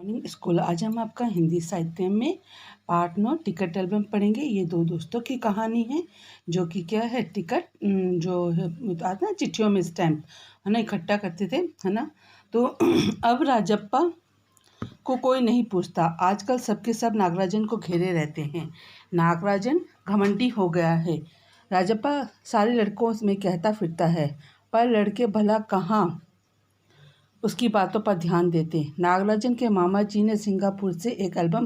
Morning school. आज हम आपका हिंदी साहित्य में पार्ट 9 टिकट एल्बम पढ़ेंगे। ये दो दोस्तों की कहानी है जो कि क्या है, टिकट जो है आता है चिट्ठियों में स्टैम्प है ना, इकट्ठा करते थे है ना। तो अब राजप्पा को कोई नहीं पूछता। आजकल सबके सब नागराजन को घेरे रहते हैं। नागराजन घमंडी हो गया है। राजप्पा सारे लड़कों में कहता फिरता है, पर लड़के भला कहाँ उसकी बातों पर ध्यान देते। नागराजन के मामा जी ने सिंगापुर से एक एल्बम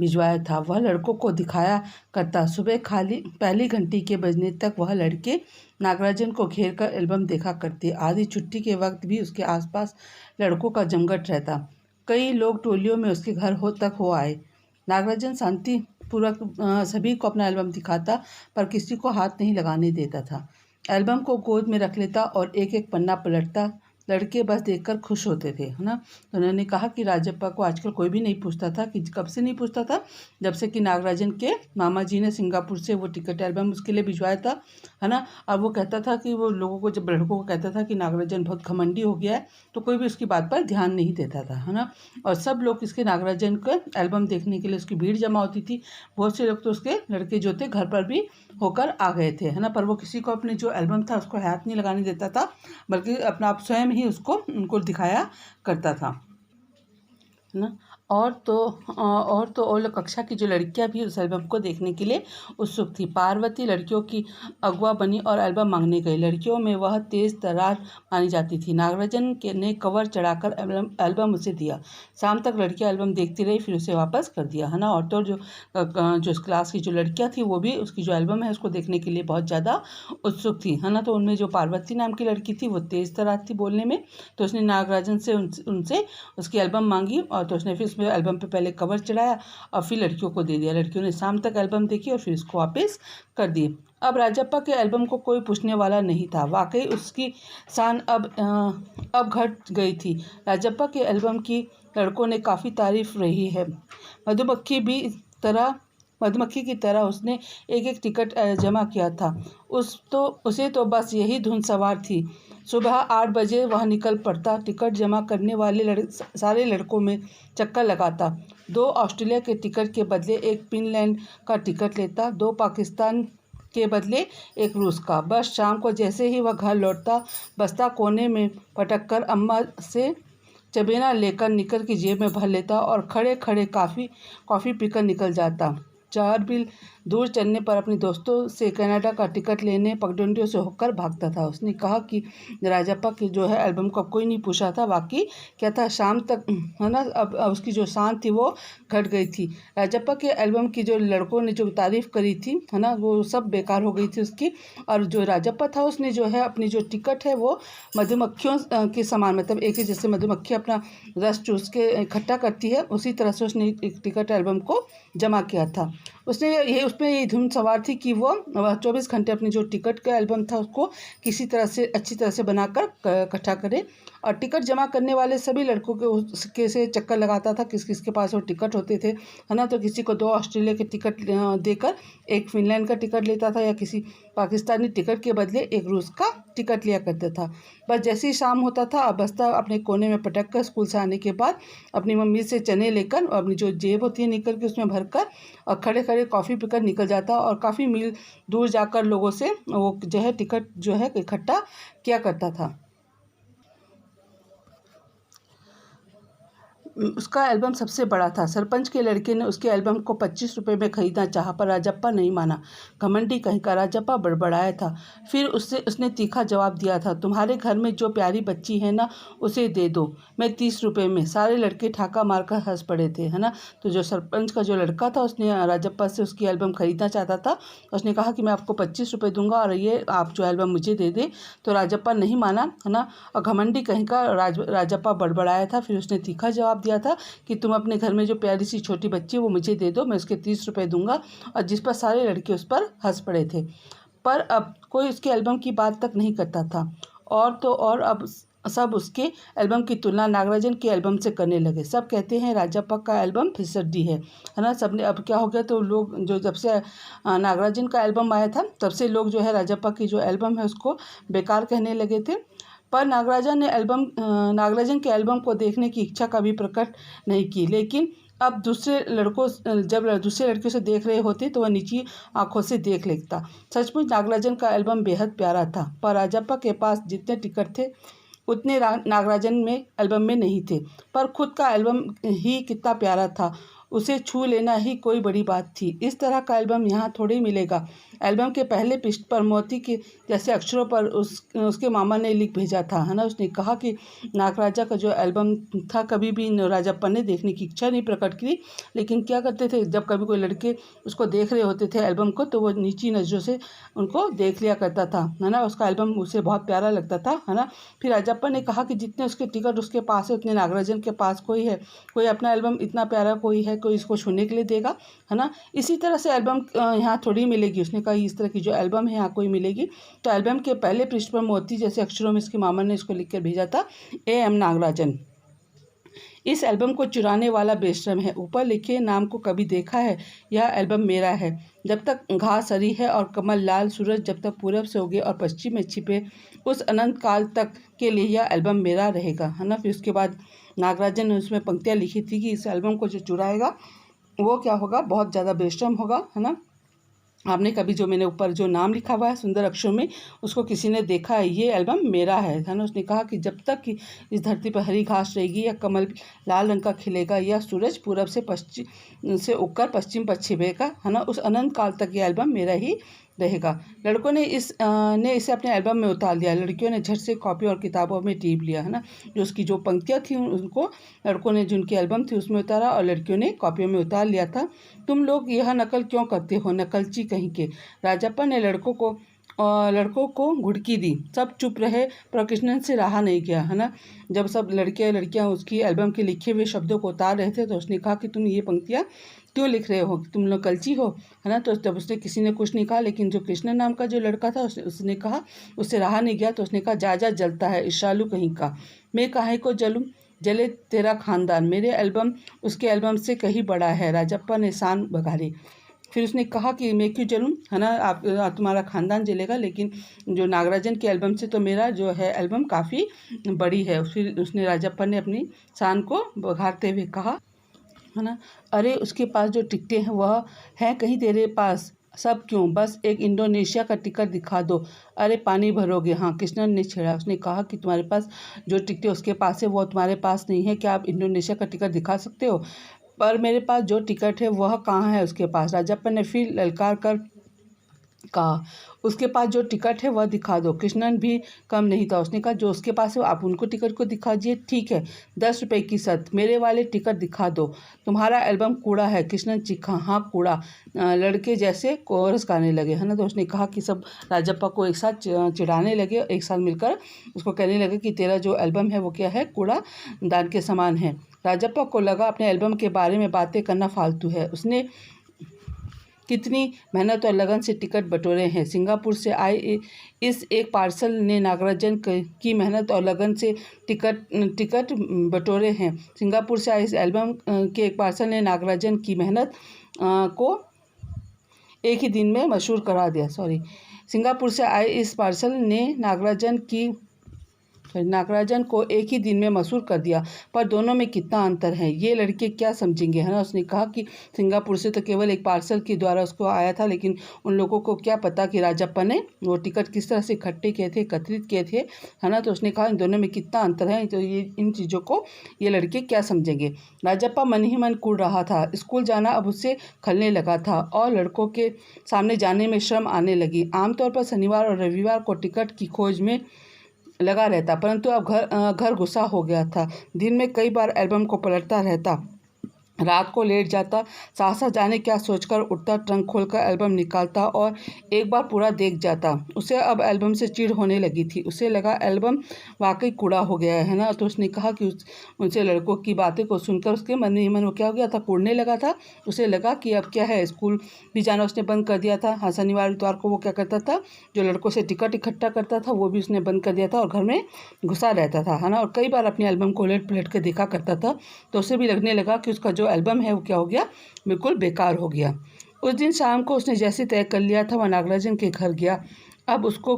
भिजवाया था। वह लड़कों को दिखाया करता। सुबह खाली पहली घंटी के बजने तक वह लड़के नागराजन को घेर कर एल्बम देखा करते। आधी छुट्टी के वक्त भी उसके आसपास लड़कों का जमघट रहता। कई लोग टोलियों में उसके घर हो आए। नागराजन शांतिपूर्वक सभी को अपना एल्बम दिखाता, पर किसी को हाथ नहीं लगाने देता था। एल्बम को गोद में रख लेता और एक एक पन्ना पलटता। लड़के बस देखकर खुश होते थे है ना। तो उन्होंने कहा कि राजप्पा को आजकल कोई भी नहीं पूछता था। कि कब से नहीं पूछता था? जब से कि नागराजन के मामा जी ने सिंगापुर से वो टिकट एल्बम उसके लिए भिजवाया था है ना। अब वो कहता था कि वो लोगों को, जब लड़कों को कहता था कि नागराजन बहुत घमंडी हो गया है, तो कोई भी उसकी बात पर ध्यान नहीं देता था है ना। और सब लोग इसके नागराजन का एल्बम देखने के लिए उसकी भीड़ जमा होती थी। बहुत से लोग तो उसके लड़के जो थे घर पर भी होकर आ गए थे है ना। पर वो किसी को अपने जो एल्बम था उसको हाथ नहीं लगाने देता था, बल्कि अपना आप स्वयं ही उसको उनको दिखाया करता था है ना। और तो और कक्षा की जो लड़कियां भी उस एल्बम को देखने के लिए उत्सुक थी। पार्वती लड़कियों की अगवा बनी और एल्बम मांगने गई। लड़कियों में वह तेज तर्रार मानी जाती थी। नागराजन ने कवर चढ़ाकर एल्बम उसे दिया। शाम तक लड़कियां एल्बम देखती रही, फिर उसे वापस कर दिया है ना। और तो जो इस क्लास की जो लड़कियां थी वो भी उसकी जो एल्बम है उसको देखने के लिए बहुत ज़्यादा उत्सुक थी है ना। तो उनमें जो पार्वती नाम की लड़की थी वो तेज तर्रार थी बोलने में। तो उसने नागराजन से उनसे उसकी एल्बम मांगी, और तो उसने फिर उसमें एल्बम पे पहले कवर चढ़ाया और फिर लड़कियों को दे दिया। लड़कियों ने शाम तक एल्बम देखी और फिर इसको वापस कर दी। अब राजप्पा के एल्बम को कोई पूछने वाला नहीं था। वाकई उसकी शान अब घट गई थी। राजप्पा के एल्बम की लड़कों ने काफ़ी तारीफ रही है। मधुमक्खी की तरह उसने एक एक टिकट जमा किया था। उसे तो बस यही धुन सवार थी। सुबह 8 बजे वह निकल पड़ता। टिकट जमा करने वाले सारे लड़कों में चक्कर लगाता। 2 ऑस्ट्रेलिया के टिकट के बदले एक फिनलैंड का टिकट लेता। 2 पाकिस्तान के बदले एक रूस का। बस शाम को जैसे ही वह घर लौटता, बस्ता कोने में पटक कर अम्मा से चबेना लेकर निकर की जेब में भर लेता और खड़े खड़े कॉफ़ी पीकर निकल जाता। 4 मील दूर चलने पर अपने दोस्तों से कनाडा का टिकट लेने पगडंडियों से होकर भागता था। उसने कहा कि राजप्पा की जो है एल्बम का कोई नहीं पूछा था। बाकी क्या था, शाम तक है ना, अब उसकी जो शान थी वो घट गई थी। राजप्पा के एल्बम की जो लड़कों ने जो तारीफ़ करी थी है ना, वो सब बेकार हो गई थी उसकी। और जो राजप्पा था उसने जो है अपनी जो टिकट है वो मधुमक्खियों के समान, मतलब एक ही जैसे मधुमक्खी अपना रस चूस के इकट्ठा करती है, उसी तरह से उसने एक टिकट एल्बम को जमा किया था। उसमें ये धुन सवार थी कि वह 24 घंटे अपनी जो टिकट का एल्बम था उसको किसी तरह से अच्छी तरह से बनाकर इकट्ठा करे। और टिकट जमा करने वाले सभी लड़कों के उसके से चक्कर लगाता था किस किस के पास वो टिकट होते थे है ना। तो किसी को 2 ऑस्ट्रेलिया के टिकट देकर एक फिनलैंड का टिकट लेता था, या किसी पाकिस्तानी टिकट के बदले एक रूस का टिकट लिया करता था। बस जैसे ही शाम होता था, बस्ता अपने कोने में पटक कर स्कूल से आने के बाद अपनी मम्मी से चने लेकर अपनी जो जेब होती है निकल के उसमें भरकर और खड़े खड़े कॉफ़ी पीकर निकल जाता। और काफ़ी मील दूर जाकर लोगों से वो जो है टिकट जो है इकट्ठा किया करता था। उसका एल्बम सबसे बड़ा था। सरपंच के लड़के ने उसके एल्बम को 25 रुपये में खरीदना चाहा, पर राजप्पा नहीं माना। घमंडी कहीं का राजप्पा बड़बड़ाया था। फिर उसने तीखा जवाब दिया था, तुम्हारे घर में जो प्यारी बच्ची है ना, उसे दे दो, मैं 30 रुपये में। सारे लड़के ठाका मारकर हंस पड़े थे है ना। तो जो सरपंच का जो लड़का था उसने राजप्पा से उसकी एल्बम खरीदना चाहता था। उसने कहा कि मैं आपको 25 रुपये दूंगा और ये आप जो एल्बम मुझे दे दे। तो राजप्पा नहीं माना है ना। और घमंडी कहीं का राजप्पा बड़बड़ाया था। फिर उसने तीखा जवाब दिया था कि तुम अपने घर में जो प्यारी सी छोटी बच्ची है वो मुझे दे दो, मैं उसके 30 रुपये दूंगा। और जिस पर सारे लड़के उस पर हंस पड़े थे। पर अब कोई उसके एल्बम की बात तक नहीं करता था। और तो और अब सब उसके एल्बम की तुलना नागराजन के एल्बम से करने लगे। सब कहते हैं राजप्पा का एल्बम फिसड्डी है ना। सबने अब क्या हो गया, तो लोग जो जब से नागराजन का एल्बम आया था तब से लोग जो है राजप्पा की जो एल्बम है उसको बेकार कहने लगे थे। पर नागराजन के एल्बम को देखने की इच्छा कभी प्रकट नहीं की। लेकिन अब जब दूसरे लड़कियों से देख रहे होते तो वह निजी आंखों से देख लेता। सचमुच नागराजन का एल्बम बेहद प्यारा था, पर राजप्पा के पास जितने टिकट थे उतने नागराजन में एल्बम में नहीं थे। पर खुद का एल्बम ही कितना प्यारा था, उसे छू लेना ही कोई बड़ी बात थी। इस तरह का एल्बम यहाँ थोड़ी मिलेगा। एल्बम के पहले पृष्ठ पर मोती के जैसे अक्षरों पर उसके मामा ने लिख भेजा था, है ना। उसने कहा कि नागराजा का जो एल्बम था कभी भी राजप्पा ने देखने की इच्छा नहीं प्रकट की। लेकिन क्या करते थे, जब कभी कोई लड़के उसको देख रहे होते थे एल्बम को, तो वो नीची नज़रों से उनको देख लिया करता था, है ना। उसका एल्बम उसे बहुत प्यारा लगता था, है ना। फिर राजप्पा ने कहा कि जितने उसके टिकट उसके पास है उतने नागराजन के पास कोई अपना एल्बम इतना प्यारा कोई है, कोई इसको छूने के लिए देगा, है ना। इसी तरह से एल्बम यहाँ थोड़ी मिलेगी। उसने कहा इस तरह की जो एल्बम है यहाँ कोई मिलेगी। तो एल्बम के पहले पृष्ठ पर मोती जैसे अक्षरों में इसके मामा ने इसको लिख कर भेजा था, A.M. नागराजन। इस एल्बम को चुराने वाला बेशरम है, ऊपर लिखे नाम को कभी देखा है, यह एल्बम मेरा है। जब तक घास हरी है और कमल लाल, सूरज जब तक पूरब से उगे और पश्चिम में छिपे, उस अनंत काल तक के लिए यह एल्बम मेरा रहेगा, है ना। फिर उसके बाद नागराजन ने उसमें पंक्तियाँ लिखी थी कि इस एल्बम को जो चुराएगा वो क्या होगा, बहुत ज़्यादा बेशरम होगा, है ना। आपने कभी जो मैंने ऊपर जो नाम लिखा हुआ है सुंदर अक्षरों में, उसको किसी ने देखा है, ये एल्बम मेरा है ना। उसने कहा कि जब तक कि इस धरती पर हरी घास रहेगी, या कमल लाल रंग का खिलेगा, या सूरज पूरब से पश्चिम से उगकर पश्चिम पर छिपेगा, है ना, उस अनंत काल तक ये एल्बम मेरा ही रहेगा। लड़कों ने इसे अपने एल्बम में उतार लिया। लड़कियों ने झट से कॉपी और किताबों में टीप लिया, है ना। जो उसकी जो पंक्तियाँ थी उनको लड़कों ने जिनकी एल्बम थी उसमें उतारा और लड़कियों ने कॉपियों में उतार लिया था। तुम लोग यह नकल क्यों करते हो, नकलची कहीं के। राजप्पा ने लड़कों को घुड़की दी। सब चुप रहे, पर कृष्णन से रहा नहीं गया, है ना। जब सब लड़कियां उसकी एल्बम के लिखे हुए शब्दों को उतार रहे थे तो उसने कहा कि तुम ये पंक्तियाँ क्यों लिख रहे हो, तुम लोग कलची हो, है ना। तो जब उसने किसी ने कुछ नहीं कहा, लेकिन जो कृष्ण नाम का जो लड़का था उसने कहा, उससे रहा नहीं गया, तो उसने कहा जा जलता है ईर्ष्यालु कहीं का, मैं काहे को जलूं, जले तेरा खानदान, मेरे एल्बम उसके एल्बम से कहीं बड़ा है। राजप्पा ने शान बघारी। फिर उसने कहा कि मैं क्यों जलूं, है ना, आप तुम्हारा खानदान जलेगा, लेकिन जो नागराजन के एल्बम से तो मेरा जो है एल्बम काफ़ी बड़ी है। फिर उसने राजप्पा ने अपनी शान को बघारते हुए कहा, है ना, अरे उसके पास जो टिकटें हैं वह हैं कहीं तेरे पास, सब क्यों, बस एक इंडोनेशिया का टिकट दिखा दो। अरे पानी भरोगे, हाँ, कृष्णन ने छेड़ा। उसने कहा कि तुम्हारे पास जो टिकटें उसके पास है वो तुम्हारे पास नहीं है, क्या आप इंडोनेशिया का टिकट दिखा सकते हो। पर मेरे पास जो टिकट है वह कहाँ है उसके पास। राजप्पा ने फिर ललकार कर कहा, उसके पास जो टिकट है वह दिखा दो। कृष्णन भी कम नहीं था, उसने कहा जो उसके पास है आप उनको टिकट को दिखा दीजिए। ठीक है, 10 रुपये की शर्त, मेरे वाले टिकट दिखा दो। तुम्हारा एल्बम कूड़ा है। कृष्णन चीखा, हाँ कूड़ा। लड़के जैसे कोरस गाने लगे, है ना। तो उसने कहा कि सब राजप्पा को एक साथ चिढ़ाने लगे, एक साथ मिलकर उसको कहने लगे कि तेरा जो एल्बम है वो क्या है, कूड़ा दान के समान है। राजप्पा को लगा अपने एल्बम के बारे में बातें करना फालतू है। उसने कितनी मेहनत और लगन से टिकट बटोरे हैं। सिंगापुर से आए इस एक पार्सल ने नागराजन की मेहनत और लगन से टिकट बटोरे हैं। सिंगापुर से आए इस एल्बम के एक पार्सल ने नागराजन की मेहनत को एक ही दिन में मशहूर करा दिया। सिंगापुर से आए इस पार्सल ने नागराजन को एक ही दिन में मशहूर कर दिया। पर दोनों में कितना अंतर है, ये लड़के क्या समझेंगे, है ना। उसने कहा कि सिंगापुर से तो केवल एक पार्सल के द्वारा उसको आया था, लेकिन उन लोगों को क्या पता कि राजप्पा ने वो टिकट किस तरह से इकट्ठे किए थे, एकत्रित किए थे, है ना। तो उसने कहा इन दोनों में कितना अंतर है, तो ये इन चीज़ों को ये लड़के क्या समझेंगे। राजप्पा मन ही मन कूद रहा था। स्कूल जाना अब उससे खलने लगा था और लड़कों के सामने जाने में शर्म आने लगी। आमतौर पर शनिवार और रविवार को टिकट की खोज में लगा रहता, परंतु अब घर गुस्सा हो गया था। दिन में कई बार एल्बम को पलटता रहता, रात को लेट जाता, सहसा जाने क्या सोचकर उठता, ट्रंक खोलकर एल्बम निकालता और एक बार पूरा देख जाता। उसे अब एल्बम से चिढ़ होने लगी थी। उसे लगा एल्बम वाकई कूड़ा हो गया है ना। तो उसने कहा कि उनसे लड़कों की बातें को सुनकर उसके मन ही मन वो क्या हो गया था, कूड़ने लगा था। उसे लगा कि अब क्या है, स्कूल भी जाना उसने बंद कर दिया था। हाँ, शनिवार इतवार को वो क्या करता था, जो लड़कों से टिकट इकट्ठा करता था वो भी उसने बंद कर दिया था और घर में घुसा रहता था, है ना। और कई बार अपने एल्बम को उलट पलट कर देखा करता था। तो उसे भी लगने लगा कि उसका जो एल्बम है वो क्या हो गया, बिल्कुल बेकार हो गया। उस दिन शाम को उसने जैसे तय कर लिया था वह नागराजन के घर गया। अब उसको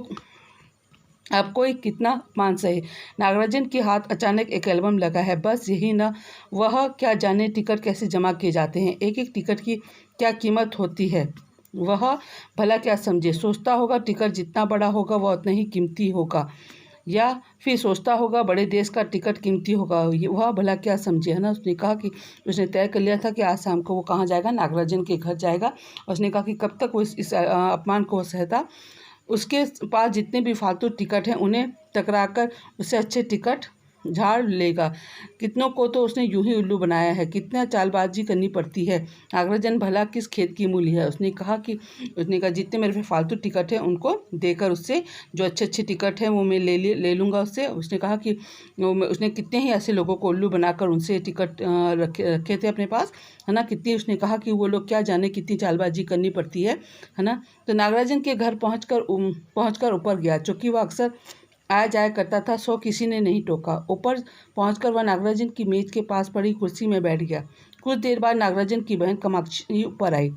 अब कोई कितना अपमान सहे। नागराजन के हाथ अचानक एक एल्बम लगा है। बस यही न, वह क्या जाने टिकट कैसे जमा किए जाते हैं, एक एक टिकट की क्या कीमत होती है, वह भला क्या समझे। सोचता होगा टिकट जितना बड़ा होगा वह उतना ही कीमती होगा, या फिर सोचता होगा बड़े देश का टिकट कीमती होगा, वह भला क्या समझे, है ना। उसने कहा कि उसने तय कर लिया था कि आज शाम को वो कहाँ जाएगा, नागराजन के घर जाएगा। उसने कहा कि कब तक वो इस अपमान को सहता। उसके पास जितने भी फालतू टिकट हैं उन्हें टकरा कर उससे अच्छे टिकट झाड़ लेगा। कितनों को तो उसने यूं ही उल्लू बनाया है, कितना चालबाजी करनी पड़ती है। नागराजन भला किस खेत की मूली है। उसने कहा जितने मेरे पे फालतू टिकट हैं उनको देकर उससे जो अच्छे अच्छे टिकट हैं वो मैं ले लूँगा उससे। उसने कहा कि उसने कितने ही ऐसे लोगों को उल्लू बनाकर उनसे टिकट रखे थे अपने पास, है ना। कितनी उसने कहा कि वो लोग क्या जाने कितनी चालबाजी करनी पड़ती है ना। तो नागराजन के घर पहुंचकर ऊपर गया। चूँकि वह अक्सर आया जाया करता था, सो किसी ने नहीं टोका। ऊपर पहुंचकर वह नागराजन की मेज के पास पड़ी कुर्सी में बैठ गया। कुछ देर बाद नागराजन की बहन कामाक्षी ऊपर आई।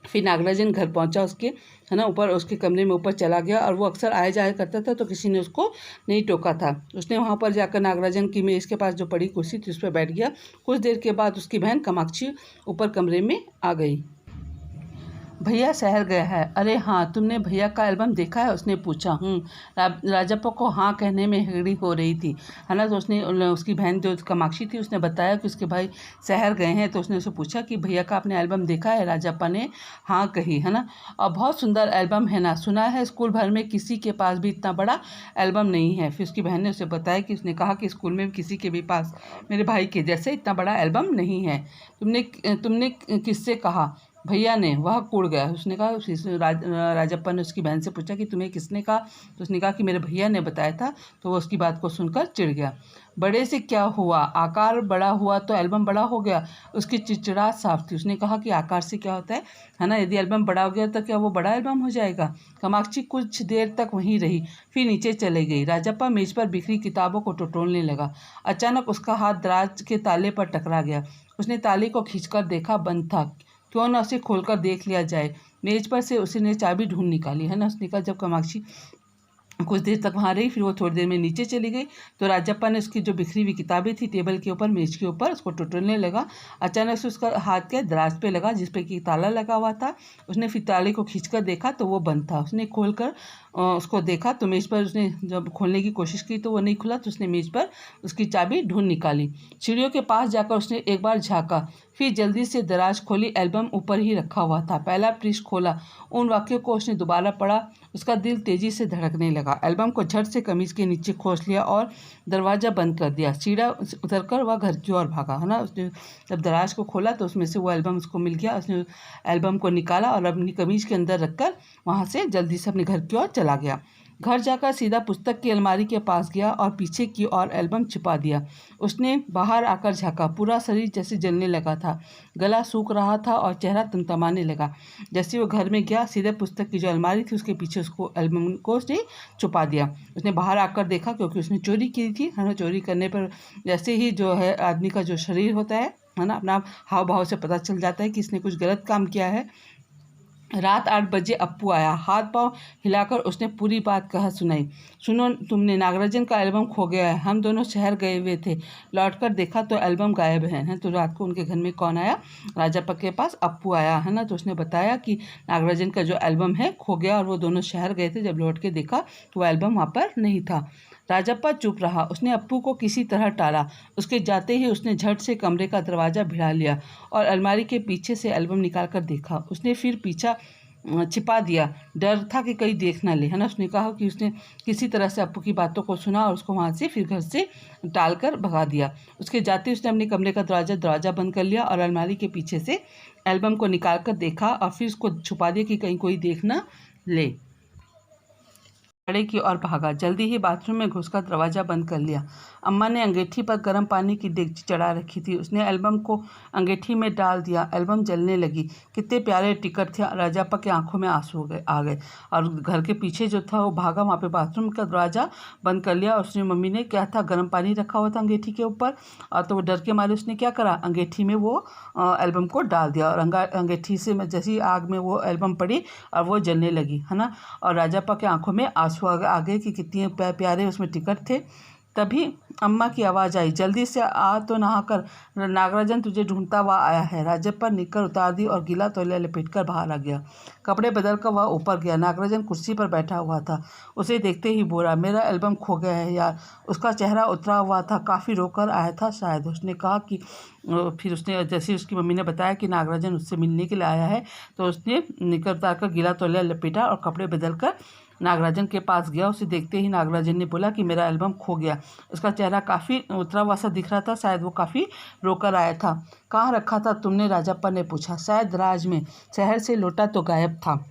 फिर नागराजन घर पहुंचा उसके, है ना, ऊपर उसके कमरे में ऊपर चला गया। और वो अक्सर आया जाया करता था तो किसी ने उसको नहीं टोका था। उसने वहां पर जाकर नागराजन की मेज के पास जो पड़ी कुर्सी थी उस पर बैठ गया। कुछ देर के बाद उसकी बहन कामाक्षी ऊपर कमरे में आ गई। भैया शहर गया है। अरे हाँ, तुमने भैया का एल्बम देखा है, उसने पूछा। राजप्पा को हाँ कहने में हिड़ी हो रही थी, है ना। तो उसकी बहन जो कामाक्षी थी उसने बताया कि उसके भाई शहर गए हैं। तो उसने उससे पूछा कि भैया का आपने एल्बम देखा है। राजप्पा ने हाँ कही, है ना। और बहुत सुंदर एल्बम है ना, सुना है स्कूल भर में किसी के पास भी इतना बड़ा एल्बम नहीं है। फिर उसकी बहन ने उसे बताया कि उसने कहा कि स्कूल में किसी के भी पास मेरे भाई के जैसे इतना बड़ा एल्बम नहीं है। तुमने किससे कहा। भैया ने। वह कुड़ गया। उसने कहा राजप्पा ने उसकी बहन से पूछा कि तुम्हें किसने कहा। तो उसने कहा कि मेरे भैया ने बताया था। तो वो उसकी बात को सुनकर चिढ़ गया। बड़े से क्या हुआ, आकार बड़ा हुआ तो एल्बम बड़ा हो गया। उसकी चिड़चिड़ाहट साफ थी। उसने कहा कि आकार से क्या होता है ना। यदि एल्बम बड़ा हो गया तो क्या वो बड़ा एल्बम हो जाएगा। कामाक्षी कुछ देर तक वहीं रही, फिर नीचे चले गई। राजप्पा मेज पर बिखरी किताबों को टटोलने लगा। अचानक उसका हाथ दराज के ताले पर टकरा गया। उसने ताले को खींचकर देखा, बंद था। क्यों ना उसे खोलकर देख लिया जाए। मेज पर से उसने चाबी ढूंढ निकाली, है ना। उसने कहा जब कामाक्षी कुछ देर तक वहाँ रही, फिर वो थोड़ी देर में नीचे चली गई। तो राजप्पा ने उसकी जो बिखरी हुई किताबें थी टेबल के ऊपर, मेज के ऊपर, उसको टटोलने लगा। अचानक से उसका हाथ के दराज पे लगा जिस पे कि ताला लगा हुआ था। उसने फिर ताले को खींचकर देखा तो वो बंद था। उसने खोलकर उसको देखा तो मेज पर, उसने जब खोलने की कोशिश की तो वो नहीं खुला। तो उसने मेज पर उसकी चाबी ढूंढ निकाली। सीढ़ियों के पास जाकर उसने एक बार झाँका, फिर जल्दी से दराज खोली। एल्बम ऊपर ही रखा हुआ था। पहला पृष्ठ खोला, उन वाक्यों को उसने दोबारा पढ़ा। उसका दिल तेजी से धड़कने लगा। एल्बम को झट से कमीज के नीचे खोस लिया और दरवाज़ा बंद कर दिया। सीढ़ा उतरकर वह घर की ओर भागा, है ना। उसने जब दराज को खोला तो उसमें से वो एल्बम उसको मिल गया। उसने एल्बम को निकाला और अपनी कमीज के अंदर रखकर वहाँ से जल्दी से अपने घर की ओर चला गया। घर जाकर सीधा पुस्तक की अलमारी के पास गया और पीछे की ओर एल्बम छिपा दिया। उसने बाहर आकर झाँका। पूरा शरीर जैसे जलने लगा था, गला सूख रहा था और चेहरा तमतमाने लगा। जैसे वो घर में गया, सीधे पुस्तक की जो अलमारी थी उसके पीछे उसको एल्बम को उसने छुपा दिया। उसने बाहर आकर देखा, क्योंकि उसने चोरी की थी, है ना। चोरी करने पर जैसे ही जो है आदमी का जो शरीर होता है ना, अपना हाव भाव से पता चल जाता है कि इसने कुछ गलत काम किया है। रात 8 बजे अप्पू आया। हाथ पांव हिलाकर उसने पूरी बात कह सुनाई। सुनो, तुमने नागराजन का एल्बम खो गया है। हम दोनों शहर गए हुए थे, लौटकर देखा तो एल्बम गायब है। तो रात को उनके घर में कौन आया, राजप्पा के पास अप्पू आया, है ना। तो उसने बताया कि नागराजन का जो एल्बम है खो गया और वो दोनों शहर गए थे। जब लौट के देखा तो वो एल्बम वहाँ पर नहीं था। राजप्पा चुप रहा। उसने अप्पू को किसी तरह टाला। उसके जाते ही उसने झट से कमरे का दरवाज़ा भिड़ा लिया और अलमारी के पीछे से एल्बम निकाल कर देखा। उसने फिर पीछा छिपा दिया, डर था कि कहीं देख ना ले, है ना। उसने कहा कि उसने किसी तरह से अप्पू की बातों को सुना और उसको वहाँ से फिर घर से टाल कर भगा दिया। उसके जाते उसने अपने कमरे का दरवाज़ा बंद कर लिया और अलमारी के पीछे से एल्बम को निकाल कर देखा और फिर उसको छुपा दिया कि कहीं कोई देख ना ले। कमरे की ओर भागा। जल्दी ही बाथरूम में घुसकर दरवाज़ा बंद कर लिया। अम्मा ने अंगीठी पर गर्म पानी की डेगची चढ़ा रखी थी। उसने एल्बम को अंगीठी में डाल दिया। एल्बम जलने लगी। कितने प्यारे टिकट थे। राजप्पा की आंखों में आंसू आ गए और घर के पीछे जो था वो भागा, वहाँ पे बाथरूम का दरवाज़ा बंद कर लिया। और उसने मम्मी ने क्या था, गर्म पानी रखा हुआ था अंगीठी के ऊपर, और तो वो डर के मारे उसने क्या करा, अंगीठी में वो एल्बम को डाल दिया और अंगीठी से जैसी आग में वो एल्बम पड़ी और वो जलने लगी, है ना। और राजप्पा की आंखों में आंसू आंसू आ गए कि कितने प्यारे उसमें टिकट थे। तभी अम्मा की आवाज़ आई, जल्दी से आ तो नहाकर, नागराजन तुझे ढूंढता हुआ आया है। राजप्पा ने निक्कर उतार दी और गीला तौलिया लपेटकर बाहर आ गया। कपड़े बदलकर वह ऊपर गया। नागराजन कुर्सी पर बैठा हुआ था। उसे देखते ही बोला, मेरा एल्बम खो गया है यार। उसका चेहरा उतरा हुआ था, काफ़ी रोकर आया था शायद। उसने कहा कि फिर उसने जैसे उसकी मम्मी ने बताया कि नागराजन उससे मिलने के लिए आया है, तो उसने निक्कर उतार कर गीला तौलिया लपेटा और कपड़े बदलकर नागराजन के पास गया। उसे देखते ही नागराजन ने बोला कि मेरा एल्बम खो गया। उसका चेहरा काफ़ी उतरा हुआ सा दिख रहा था, शायद वो काफ़ी रोकर आया था। कहाँ रखा था तुमने? राजप्पा ने पूछा। शायद राज में। शहर से लौटा तो गायब था।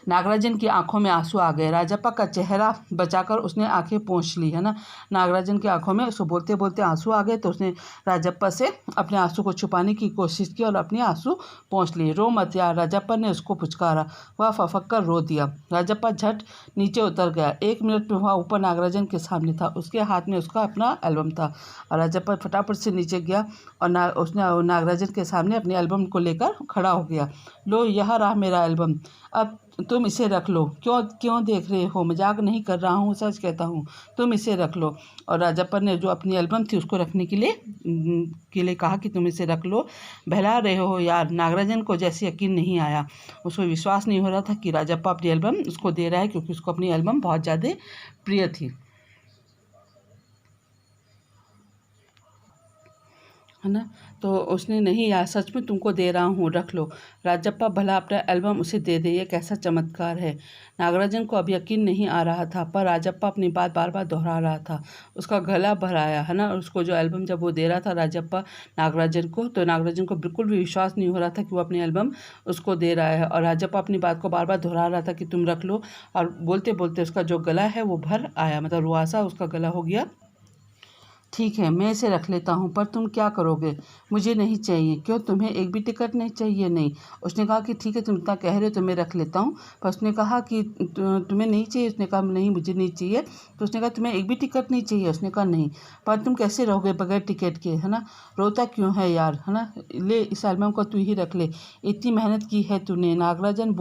नागराजन की आंखों में आंसू आ गए। राजप्पा का चेहरा बचाकर उसने आंखें पोंछ ली, है ना। नागराजन की आंखों में उसको बोलते बोलते आंसू आ गए, तो उसने राजप्पा से अपने आंसू को छुपाने की कोशिश की और अपने आंसू पोंछ लिए। रो मत यार, राजप्पा ने उसको पुचकारा। वह फफक कर रो दिया। राजप्पा झट नीचे उतर गया। 1 मिनट में वह ऊपर नागराजन के सामने था। उसके हाथ में उसका अपना एल्बम था और राजप्पा फटाफट से नीचे गया और उसने नागराजन के सामने अपने एल्बम को लेकर खड़ा हो गया। लो, यह रहा मेरा एल्बम, अब तुम इसे रख लो। क्यों देख रहे हो? मजाक नहीं कर रहा हूँ, सच कहता हूँ, तुम इसे रख लो। और राजप्पा ने जो अपनी एल्बम थी उसको रखने के लिए कहा कि तुम इसे रख लो। बहला रहे हो यार। नागराजन को जैसे यकीन नहीं आया। उसको विश्वास नहीं हो रहा था कि राजप्पा अपनी एल्बम उसको दे रहा है, क्योंकि उसको अपनी एल्बम बहुत ज़्यादा प्रिय थी, है ना। तो उसने, नहीं यार, सच में तुमको दे रहा हूँ, रख लो। राजप्पा भला अपना एल्बम उसे दे दे, ये कैसा चमत्कार है। नागराजन को अब यकीन नहीं आ रहा था, पर राजप्पा अपनी बात बार बार दोहरा रहा था। उसका गला भर आया, है ना। उसको जो एल्बम जब वो दे रहा था राजप्पा नागराजन को, तो नागराजन को बिल्कुल भी विश्वास नहीं हो रहा था कि वो अपनी एल्बम उसको दे रहा है। और राजप्पा अपनी बात को बार बार दोहरा रहा था कि तुम रख लो। और बोलते बोलते उसका जो गला है वो भर आया, मतलब रुआसा उसका गला हो गया। ठीक है, मैं इसे रख लेता हूँ, पर तुम क्या करोगे? मुझे नहीं चाहिए। क्यों, तुम्हें एक भी टिकट नहीं चाहिए? नहीं। उसने कहा कि ठीक है, तुम इतना कह रहे हो तो मैं रख लेता हूँ। पर उसने कहा कि तुम्हें नहीं चाहिए? उसने कहा नहीं, मुझे नहीं चाहिए। तो उसने कहा तुम्हें एक भी टिकट नहीं चाहिए? उसने कहा नहीं। पर तुम कैसे रहोगे बगैर टिकट के, है ना। रोता क्यों है यार, है ना। ले, इस एल्बम को तू ही रख ले, इतनी मेहनत की है तूने। नागराजन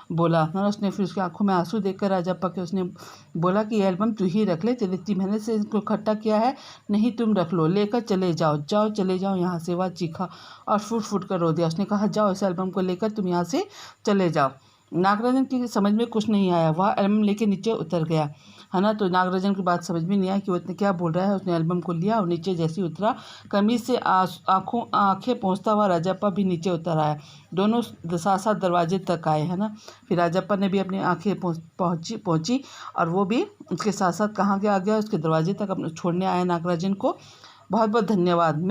बोला, है ना। उसने फिर उसकी आंखों में आंसू देखकर राजप्पा के उसने बोला कि ये एल्बम तू ही रख ले, तेरी इतनी मेहनत से इसको इकट्ठा किया है। नहीं, तुम रख लो, लेकर चले जाओ, जाओ चले जाओ यहाँ से। वह चीखा और फुट फुट कर रो दिया। उसने कहा जाओ, इस एल्बम को लेकर तुम यहाँ से चले जाओ। नागराजन की समझ में कुछ नहीं आया। वह एल्बम लेके नीचे उतर गया, है ना। तो नागराजन की बात समझ में नहीं आई कि वो इतने क्या बोल रहा है। उसने एल्बम को लिया और नीचे जैसे उतरा, कमीज से आंखें पहुँचता हुआ राजप्पा भी नीचे उतर आया। दोनों साथ साथ दरवाजे तक आए, है ना। फिर राजप्पा ने भी अपनी आंखें पहुँची और वो भी उसके साथ साथ कहाँ के आ गया, उसके दरवाजे तक अपने छोड़ने आया नागराजन को। बहुत बहुत धन्यवाद,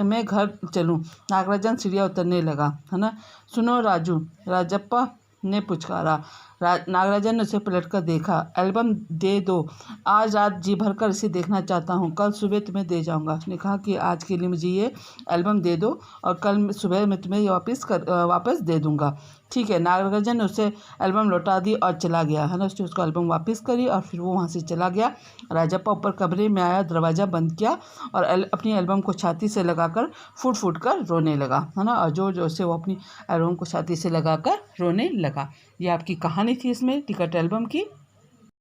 मैं घर चलूँ। नागराजन सीढ़ियाँ उतरने लगा, है ना। सुनो राजू, राजप्पा ने पुचकारा। नागराजन ने उसे पलटकर देखा। एल्बम दे दो, आज रात जी भर कर इसे देखना चाहता हूँ, कल सुबह तुम्हें दे जाऊँगा। उसने कहा कि आज के लिए मुझे ये एल्बम दे दो और कल सुबह मैं तुम्हें वापस दे दूँगा। ठीक है। नागराजन ने उसे एल्बम लौटा दी और चला गया, है ना। उसने उसको एल्बम वापस करी और फिर वो वहाँ से चला गया। राजप्पा ऊपर कमरे में आया, दरवाज़ा बंद किया और अपनी एल्बम को छाती से लगाकर फूट फूट कर रोने लगा, है ना। और जोर जोर से वो अपनी एल्बम को छाती से लगाकर रोने लगा। ये आपकी कहानी थी इसमें टिकट एल्बम की।